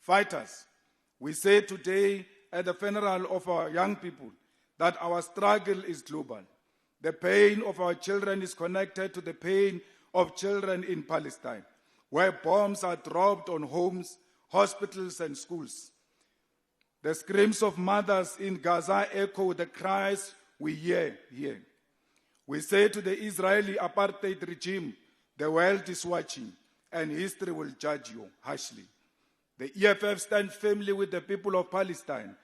fighters. We say today at the funeral of our young people that our struggle is global. The pain of our children is connected to the pain of children in Palestine, where bombs are dropped on homes, hospitals, and schools. The screams of mothers in Gaza echo the cries we hear here. We say to the Israeli apartheid regime, the world is watching and history will judge you harshly. The EFF stands firmly with the people of Palestine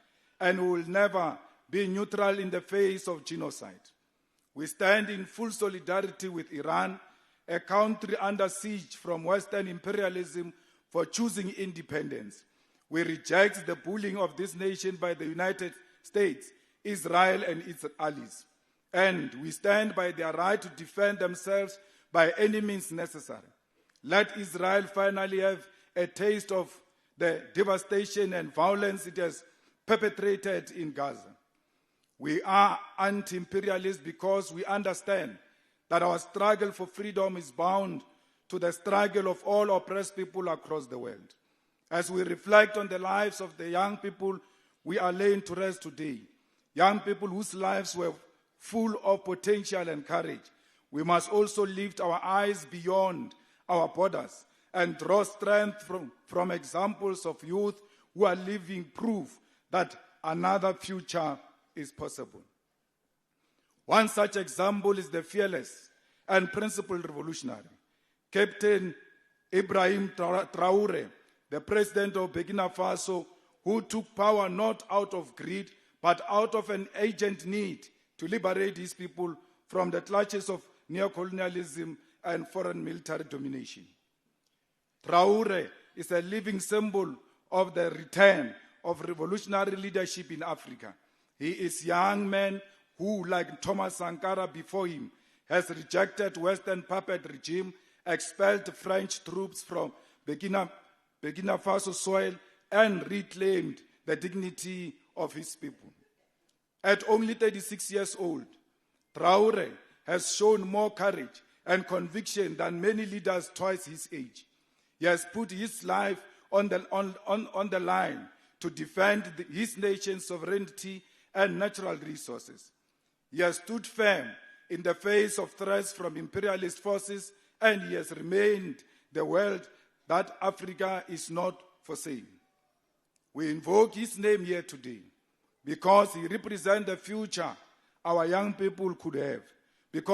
and will never be neutral in the face of genocide. We stand in full solidarity with Iran, a country under siege from Western imperialism for choosing independence. We reject the bullying of this nation by the United States, Israel, and its allies. And we stand by their right to defend themselves by any means necessary. Let Israel finally have a taste of the devastation and violence it has perpetrated in Gaza. We are anti-imperialist because we understand that our struggle for freedom is bound to the struggle of all oppressed people across the world. As we reflect on the lives of the young people we are laying to rest today, young people whose lives were full of potential and courage, we must also lift our eyes beyond our borders and draw strength from examples of youth who are living proof that another future is possible. One such example is the fearless and principled revolutionary, Captain Ibrahim Traore, the president of Burkina Faso, who took power not out of greed, but out of an urgent need to liberate his people from the clutches of neocolonialism and foreign military domination. Traore is a living symbol of the return of revolutionary leadership in Africa. He is a young man who, like Thomas Sankara before him, has rejected Western puppet regime, expelled French troops from Burkina Faso soil, and reclaimed the dignity of his people. At only 36 years old, Traore has shown more courage and conviction than many leaders twice his age. He has put his life on the line to defend his nation's sovereignty and natural resources. He has stood firm in the face of threats from imperialist forces, and he has remained the world that Africa is not for sale. We invoke his name here today because he represents the future our young people could have, because